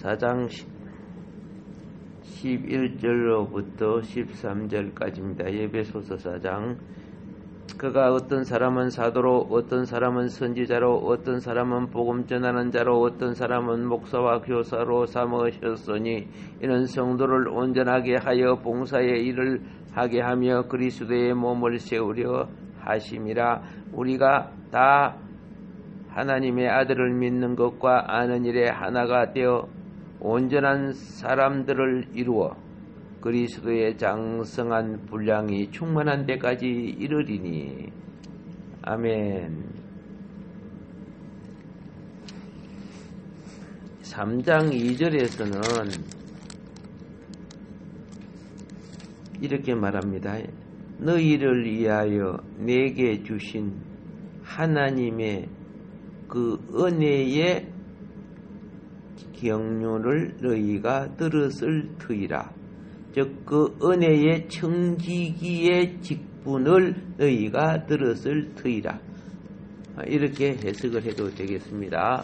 4장 11절로부터 13절까지입니다. 에베소서 4장. 그가 어떤 사람은 사도로, 어떤 사람은 선지자로, 어떤 사람은 복음 전하는 자로, 어떤 사람은 목사와 교사로 삼으셨으니 이는 성도를 온전하게 하여 봉사의 일을 하게 하며 그리스도의 몸을 세우려 하심이라. 우리가 다 하나님의 아들을 믿는 것과 아는 일에 하나가 되어 온전한 사람들을 이루어 그리스도의 장성한 분량이 충만한 데까지 이르리니. 아멘. 3장 2절에서는 이렇게 말합니다. 너희를 위하여 내게 주신 하나님의 그 은혜의 경륜을 너희가 들었을 터이라. 즉 그 은혜의 청지기의 직분을 너희가 들었을 터이라. 이렇게 해석을 해도 되겠습니다.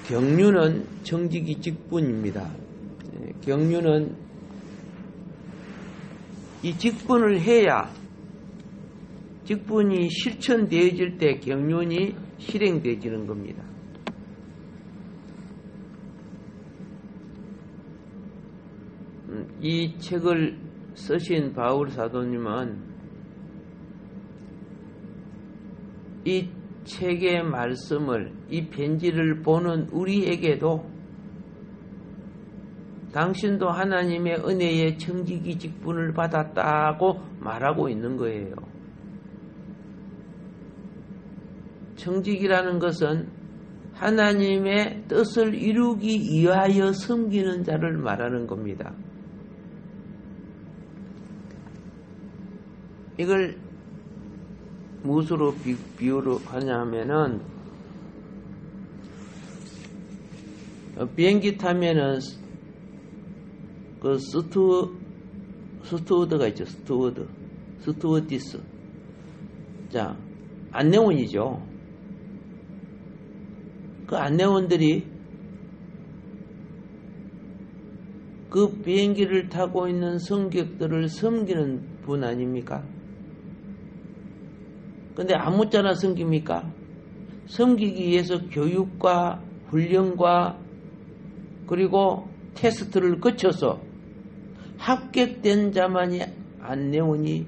경륜은 청지기 직분입니다. 경륜은 이 직분을 해야 직분이 실천되어질 때 경륜이 실행되어지는 겁니다. 이 책을 쓰신 바울 사도님은 이 책의 말씀을, 이 편지를 보는 우리에게도 당신도 하나님의 은혜의 청지기 직분을 받았다고 말하고 있는 거예요. 청지기라는 것은 하나님의 뜻을 이루기 위하여 섬기는 자를 말하는 겁니다. 이걸 무엇으로 비유를 하냐 하면은, 비행기 타면은 그 스튜어드가 있죠. 스튜어디스. 자, 안내원이죠. 그 안내원들이 그 비행기를 타고 있는 승객들을 섬기는 분 아닙니까? 근데 아무짝나 섬깁니까? 섬기기 위해서 교육과 훈련과 그리고 테스트를 거쳐서 합격된 자만이 안내원이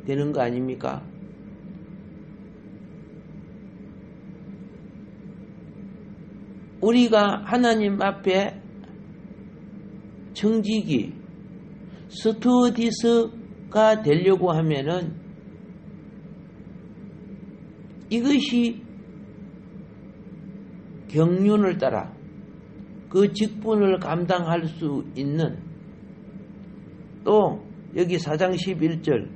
되는 거 아닙니까? 우리가 하나님 앞에 청지기, 스튜어디스가 되려고 하면은 이것이 경륜을 따라 그 직분을 감당할 수 있는, 또 여기 4장 11절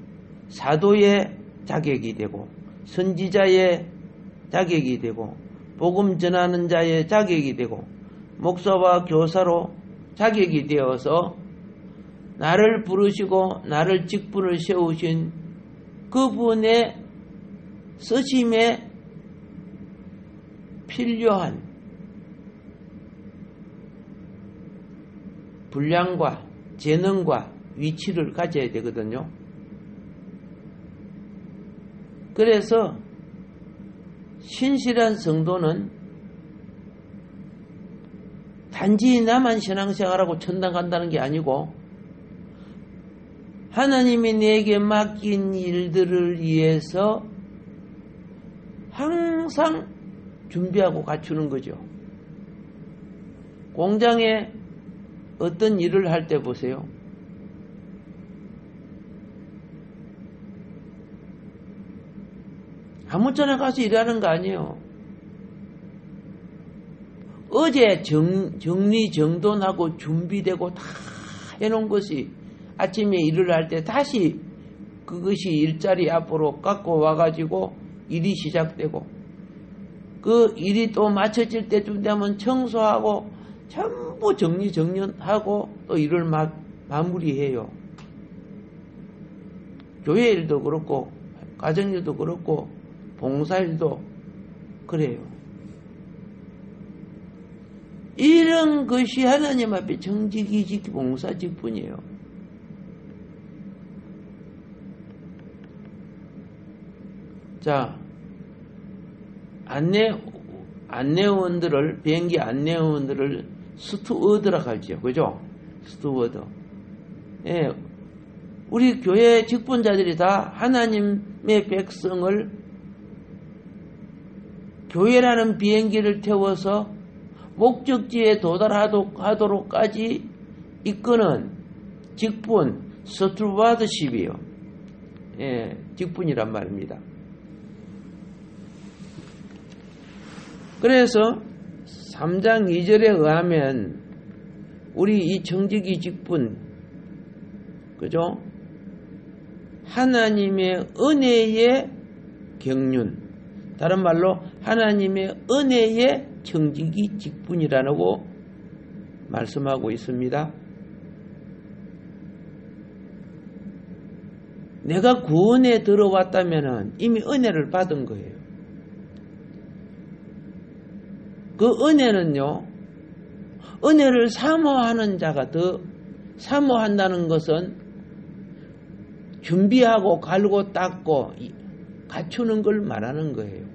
사도의 자격이 되고 선지자의 자격이 되고 복음 전하는 자의 자격이 되고 목사와 교사로 자격이 되어서 나를 부르시고 나를 직분을 세우신 그분의 쓰심에 필요한 분량과 재능과 위치를 가져야 되거든요. 그래서 신실한 성도는 단지 나만 신앙생활하고 천당 간다는 게 아니고 하나님이 내게 맡긴 일들을 위해서 항상 준비하고 갖추는 거죠. 공장에 어떤 일을 할 때 보세요. 아무짝나 가서 일하는 거 아니에요. 어제 정리정돈하고 준비되고 다 해놓은 것이 아침에 일을 할 때 다시 그것이 일자리 앞으로 갖고 와가지고 일이 시작되고, 그 일이 또 마쳐질 때쯤 되면 청소하고 전부 정리정돈하고 또 일을 마무리해요. 교회 일도 그렇고 가정일도 그렇고 봉사일도 그래요. 이런 것이 하나님 앞에 정직이직 봉사직분이에요. 자, 안내원들을, 비행기 안내원들을 스튜어드라고 하죠. 그죠? 스튜어드. 예, 우리 교회 직분자들이 다 하나님의 백성을 교회라는 비행기를 태워서 목적지에 도달하도록까지 이끄는 직분, 스튜어드십이요. 예, 직분이란 말입니다. 그래서 3장 2절에 의하면 우리 이 정직이 직분, 그죠? 하나님의 은혜의 경륜, 다른 말로 하나님의 은혜의 정직이 직분이라고 말씀하고 있습니다. 내가 구원에 들어왔다면 이미 은혜를 받은 거예요. 그 은혜는요, 은혜를 사모하는 자가 더, 사모한다는 것은 준비하고 갈고 닦고 갖추는 걸 말하는 거예요.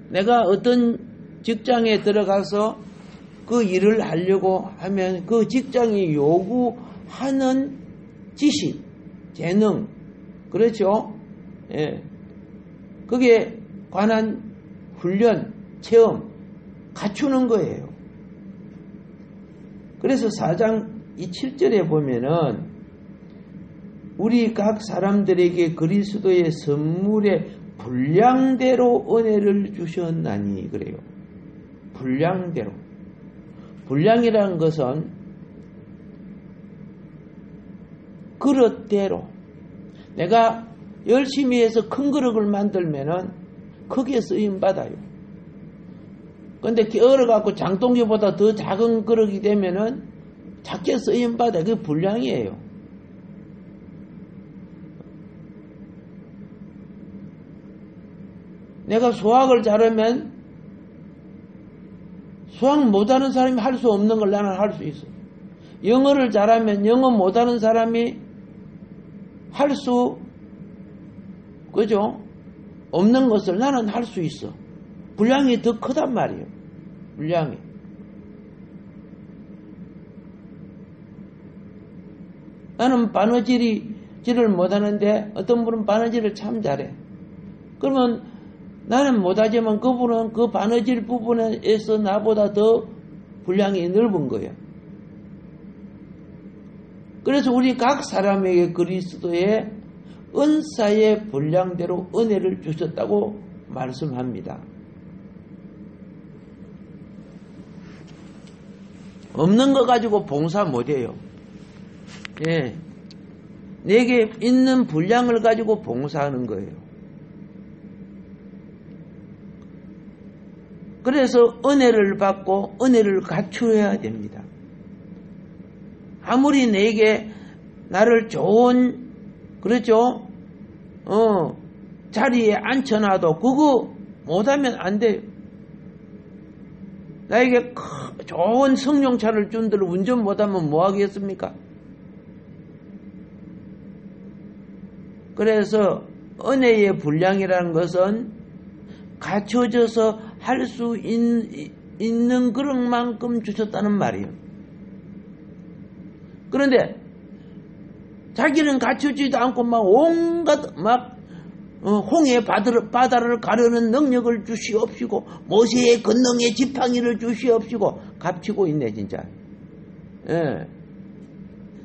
내가 어떤 직장에 들어가서 그 일을 하려고 하면 그 직장이 요구하는 지식, 재능, 그렇죠? 예. 그게 관한 훈련, 체험, 갖추는 거예요. 그래서 4장 이 7절에 보면은 우리 각 사람들에게 그리스도의 선물의 분량대로 은혜를 주셨나니 그래요. 분량대로. 분량이라는 것은 그릇대로. 내가 열심히 해서 큰 그릇을 만들면은 크게 쓰임 받아요. 근데 얼어갖고 장동기보다 더 작은 그릇이 되면은 작게 쓰임 받아요. 그게 분량이에요. 내가 수학을 잘하면 수학 못하는 사람이 할 수 없는 걸 나는 할 수 있어. 영어를 잘하면 영어 못하는 사람이 할 수, 그죠? 없는 것을 나는 할 수 있어. 분량이 더 크단 말이에요. 분량이. 나는 바느질을 못하는데 어떤 분은 바느질을 참 잘해. 그러면 나는 못하지만 그분은 그 바느질 부분에서 나보다 더 분량이 넓은 거예요. 그래서 우리 각 사람에게 그리스도의 은사의 분량대로 은혜를 주셨다고 말씀합니다. 없는 거 가지고 봉사 못해요. 예. 내게 있는 분량을 가지고 봉사하는 거예요. 그래서 은혜를 받고 은혜를 갖추어야 됩니다. 아무리 내게 나를 좋은, 그렇죠? 자리에 앉혀놔도 그거 못하면 안 돼요. 나에게 좋은 승용차를 준들 운전 못하면 뭐 하겠습니까? 그래서 은혜의 분량이라는 것은 갖춰져서 할 수 있는 그런 만큼 주셨다는 말이에요. 그런데 자기는 갖춰지도 않고 막 온갖 홍해 바다를 가르는 능력을 주시옵시고 모세의 권능의 지팡이를 주시옵시고 갚치고 있네 진짜. 예.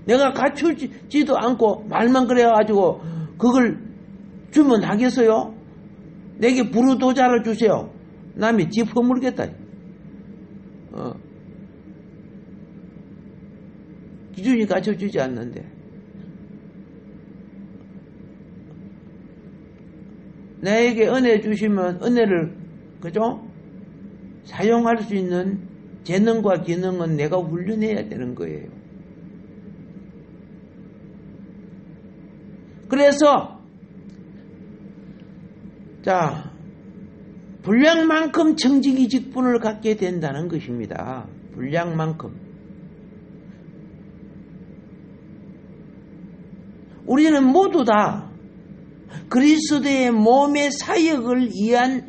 내가 갖추지도 않고 말만 그래가지고 그걸 주면 하겠어요? 내게 부르도자를 주세요. 남이 집 허물겠다. 기준이 갖춰주지 않는데. 나에게 은혜 주시면 은혜를, 그죠? 사용할 수 있는 재능과 기능은 내가 훈련해야 되는 거예요. 그래서, 자, 분량만큼 청지기 직분을 갖게 된다는 것입니다. 분량만큼. 우리는 모두 다 그리스도의 몸의 사역을 위한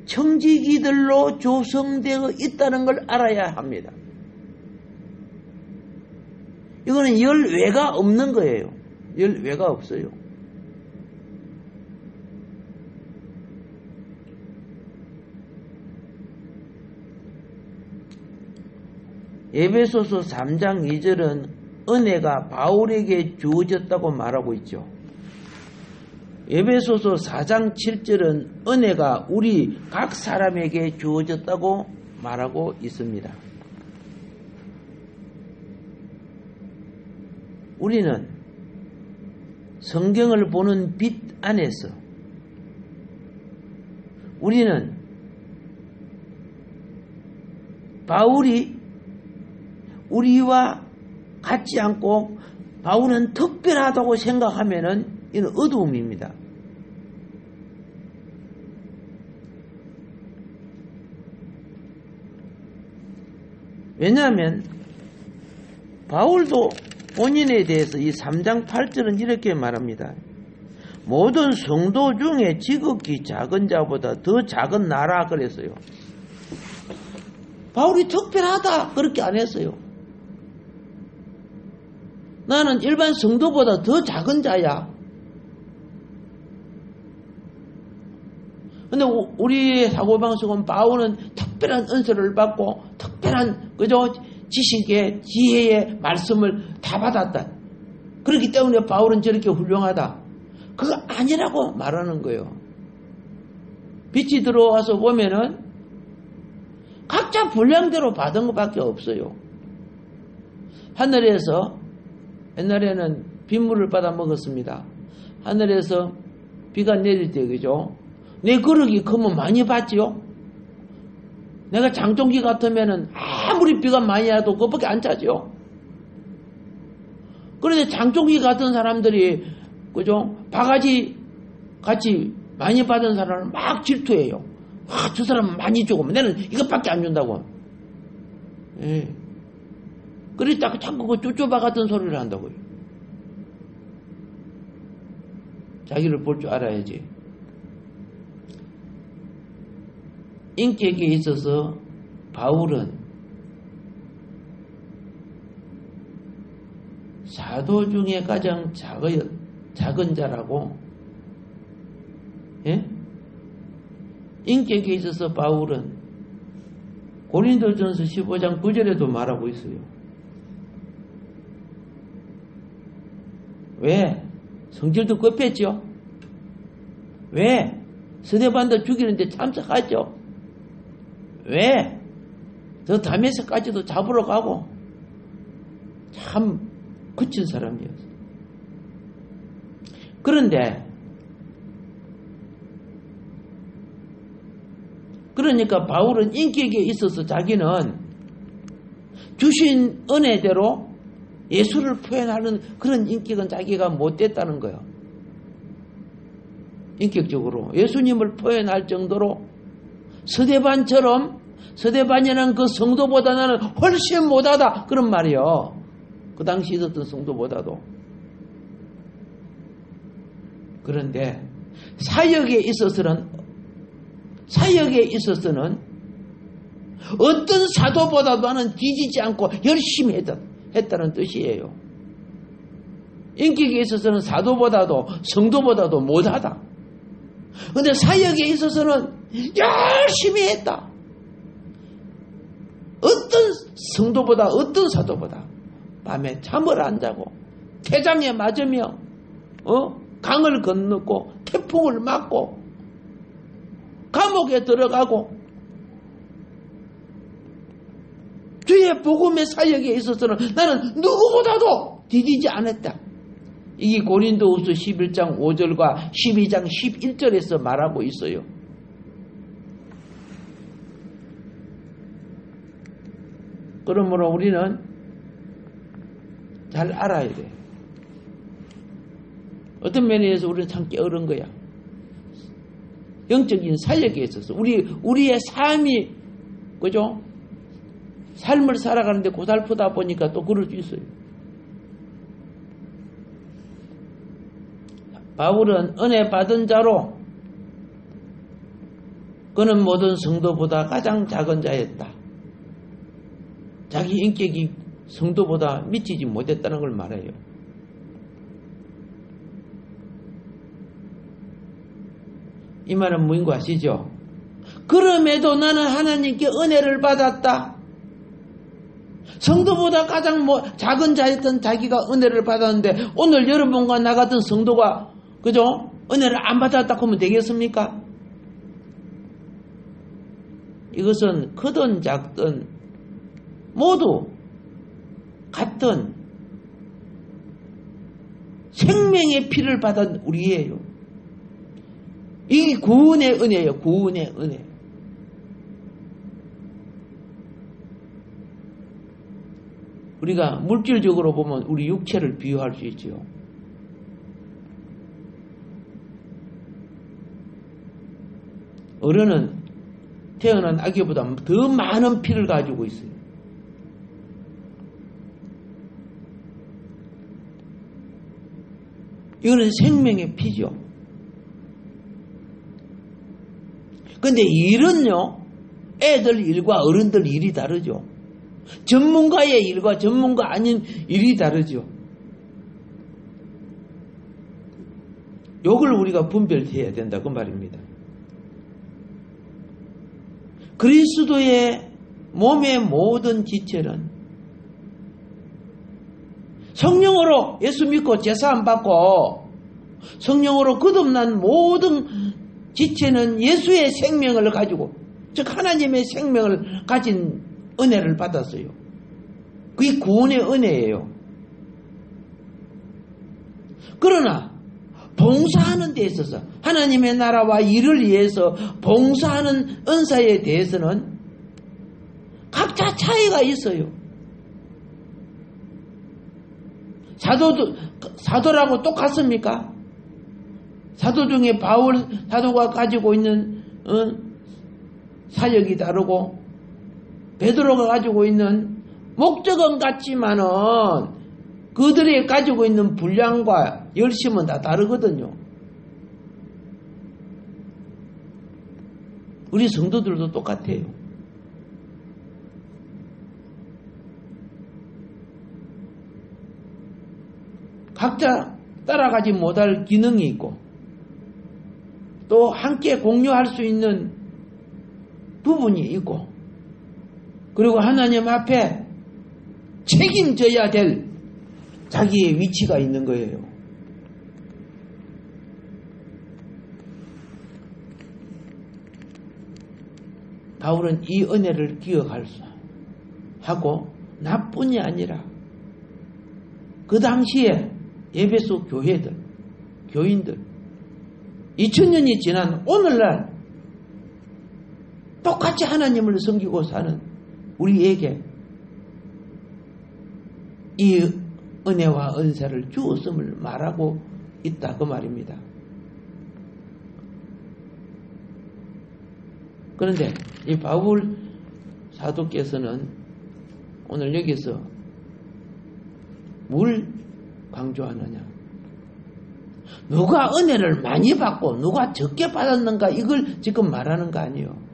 청지기들로 조성되어 있다는 걸 알아야 합니다. 이거는 열외가 없는 거예요. 열외가 없어요. 에베소서 3장 2절은 은혜가 바울에게 주어졌다고 말하고 있죠. 에베소서 4장 7절은 은혜가 우리 각 사람에게 주어졌다고 말하고 있습니다. 우리는 성경을 보는 빛 안에서 우리는 바울이 우리와 같지 않고 바울은 특별하다고 생각하면은 이는 어두움입니다. 왜냐하면 바울도 본인에 대해서 이 3장 8절은 이렇게 말합니다. 모든 성도 중에 지극히 작은 자보다 더 작은 나라 그랬어요. 바울이 특별하다 그렇게 안 했어요. 나는 일반 성도보다 더 작은 자야. 근데 우리의 사고방식은 바울은 특별한 은사를 받고 특별한 그저 지식의 지혜의 말씀을 다 받았다. 그렇기 때문에 바울은 저렇게 훌륭하다. 그거 아니라고 말하는 거예요. 빛이 들어와서 보면은 각자 분량대로 받은 것밖에 없어요. 하늘에서 옛날에는 빗물을 받아 먹었습니다. 하늘에서 비가 내릴 때 그죠? 내 그릇이 크면 많이 받지요? 내가 장종기 같으면은 아무리 비가 많이 와도 그것밖에 안 차죠? 그런데 장종기 같은 사람들이 그죠? 바가지 같이 많이 받은 사람은 막 질투해요. 저 사람은 많이 주고 나는 이것밖에 안 준다고. 예. 그러다가 자꾸 그 쪼쪼바 같은 소리를 한다고요. 자기를 볼 줄 알아야지. 인격에 있어서 바울은 사도 중에 가장 작은 자라고, 예? 인격에 있어서 바울은 고린도전서 15장 9절에도 말하고 있어요. 왜? 성질도 급했죠? 왜? 스데반도 죽이는데 참석하죠? 왜? 저 다메섹까지도 잡으러 가고 참 거친 사람이었어요. 그러니까 바울은 인격에 있어서 자기는 주신 은혜대로 예수를 표현하는 그런 인격은 자기가 못됐다는 거예요. 인격적으로 예수님을 표현할 정도로 서대반이라는 그 성도보다 나는 훨씬 못하다 그런 말이요. 그 당시 있었던 성도보다도. 그런데 사역에 있어서는 어떤 사도보다도 나는 뒤지지 않고 열심히 했다는 뜻이에요. 인격에 있어서는 사도보다도 성도보다도 못하다. 그런데 사역에 있어서는 열심히 했다. 어떤 성도보다 어떤 사도보다 밤에 잠을 안 자고 태장에 맞으며 강을 건너고 태풍을 맞고 감옥에 들어가고 주의 복음의 사역에 있어서는 나는 누구보다도 뒤지지 않았다. 이게 고린도후서 11장 5절과 12장 11절에서 말하고 있어요. 그러므로 우리는 잘 알아야 돼. 어떤 면에서 우리는 참 게으른 거야. 영적인 사역에 있어서 우리의 삶이 그죠? 삶을 살아가는데 고달프다 보니까 또 그럴 수 있어요. 바울은 은혜 받은 자로 그는 모든 성도보다 가장 작은 자였다. 자기 인격이 성도보다 미치지 못했다는 걸 말해요. 이 말은 뭐인 거 아시죠? 그럼에도 나는 하나님께 은혜를 받았다. 성도보다 가장 작은 자였던 자기가 은혜를 받았는데 오늘 여러분과 나 같은 성도가 그죠? 은혜를 안 받았다고 하면 되겠습니까? 이것은 크든 작든 모두 같은 생명의 피를 받은 우리예요. 이 구원의 은혜예요. 구원의 은혜. 우리가 물질적으로 보면 우리 육체를 비유할 수 있죠. 어른은 태어난 아기보다 더 많은 피를 가지고 있어요. 이거는 생명의 피죠. 근데 일은요, 애들 일과 어른들 일이 다르죠. 전문가의 일과 전문가 아닌 일이 다르죠. 요걸 우리가 분별해야 된다 그 말입니다. 그리스도의 몸의 모든 지체는 성령으로 예수 믿고 제사함 받고 성령으로 거듭난 모든 지체는 예수의 생명을 가지고 즉 하나님의 생명을 가진 은혜를 받았어요. 그게 구원의 은혜예요. 그러나 봉사하는 데 있어서 하나님의 나라와 일을 위해서 봉사하는 은사에 대해서는 각자 차이가 있어요. 사도라고 똑같습니까? 사도 중에 바울 사도가 가지고 있는 사역이 다르고 베드로가 가지고 있는 목적은 같지만은 그들이 가지고 있는 분량과 열심은 다 다르거든요. 우리 성도들도 똑같아요. 각자 따라가지 못할 기능이 있고 또 함께 공유할 수 있는 부분이 있고 그리고 하나님 앞에 책임져야 될 자기의 위치가 있는 거예요. 바울은 이 은혜를 기억할 수 하고 나뿐이 아니라 그 당시에 에베소 교회들, 교인들 2000년이 지난 오늘날 똑같이 하나님을 섬기고 사는 우리에게 이 은혜와 은사를 주었음을 말하고 있다 그 말입니다. 그런데 이 바울 사도께서는 오늘 여기서 뭘 강조하느냐? 누가 은혜를 많이 받고 누가 적게 받았는가 이걸 지금 말하는 거 아니에요.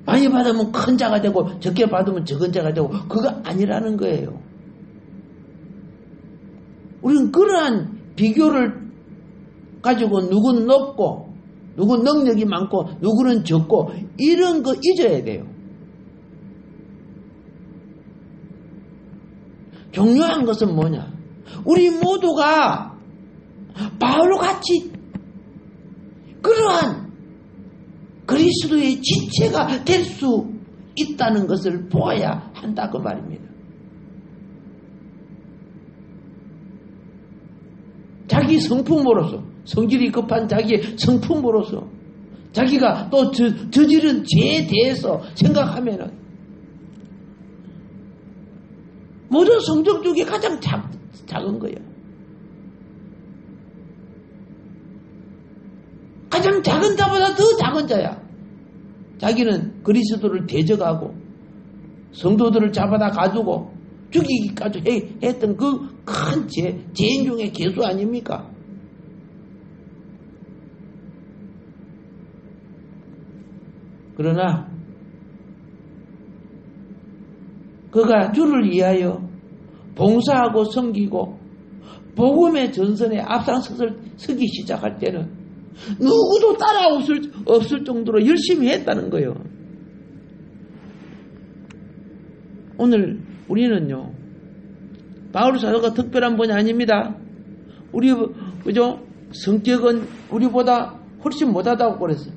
많이 받으면 큰 자가 되고 적게 받으면 적은 자가 되고 그거 아니라는 거예요. 우리는 그러한 비교를 가지고 누구는 높고 누구는 능력이 많고 누구는 적고 이런 거 잊어야 돼요. 중요한 것은 뭐냐? 우리 모두가 바울같이 그러한 그리스도의 지체가 될 수 있다는 것을 보아야 한다 그 말입니다. 자기 성품으로서 성질이 급한 자기의 성품으로서 자기가 또 저지른 죄에 대해서 생각하면은 모든 성적 중에 가장 작은 거예요. 가장 작은 자보다 더 작은 자야. 자기는 그리스도를 대적하고 성도들을 잡아다 가두고 죽이기까지 했던 그 큰 죄인 중에 괴수 아닙니까? 그러나 그가 주를 위하여 봉사하고 섬기고 복음의 전선에 앞장서기 시작할 때는 누구도 없을 정도로 열심히 했다는 거예요. 오늘 우리는요, 바울 사도가 특별한 분이 아닙니다. 그죠? 성격은 우리보다 훨씬 못하다고 그랬어요.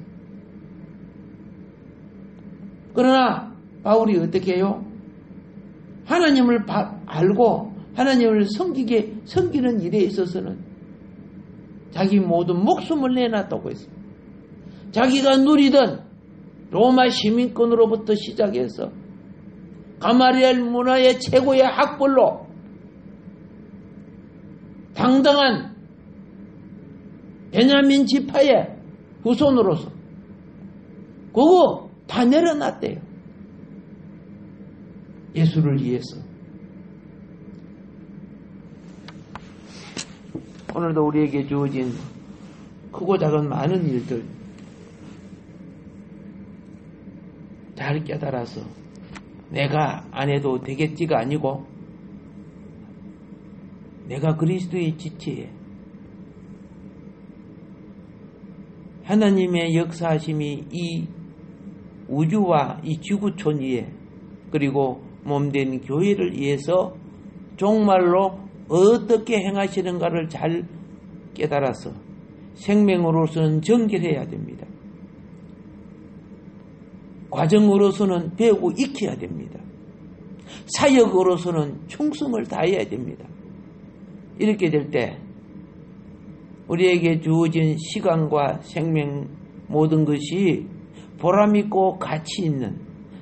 그러나 바울이 어떻게 해요? 하나님을 알고 하나님을 섬기는 일에 있어서는 자기 모든 목숨을 내놨다고 했어요. 자기가 누리던 로마 시민권으로부터 시작해서 가마리엘 문화의 최고의 학벌로 당당한 베냐민 지파의 후손으로서 그거 다 내려놨대요. 예수를 위해서. 오늘도 우리에게 주어진 크고 작은 많은 일들 잘 깨달아서 내가 안 해도 되겠지가 아니고 내가 그리스도의 지체에 하나님의 역사하심이 이 우주와 이 지구촌 위에 그리고 몸된 교회를 위해서 정말로 어떻게 행하시는가를 잘 깨달아서 생명으로서는 정결해야 됩니다. 과정으로서는 배우고 익혀야 됩니다. 사역으로서는 충성을 다해야 됩니다. 이렇게 될 때 우리에게 주어진 시간과 생명 모든 것이 보람있고 가치 있는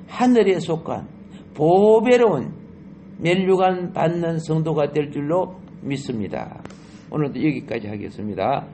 하늘에 속한 보배로운 면류관 받는 성도가 될 줄로 믿습니다. 오늘도 여기까지 하겠습니다.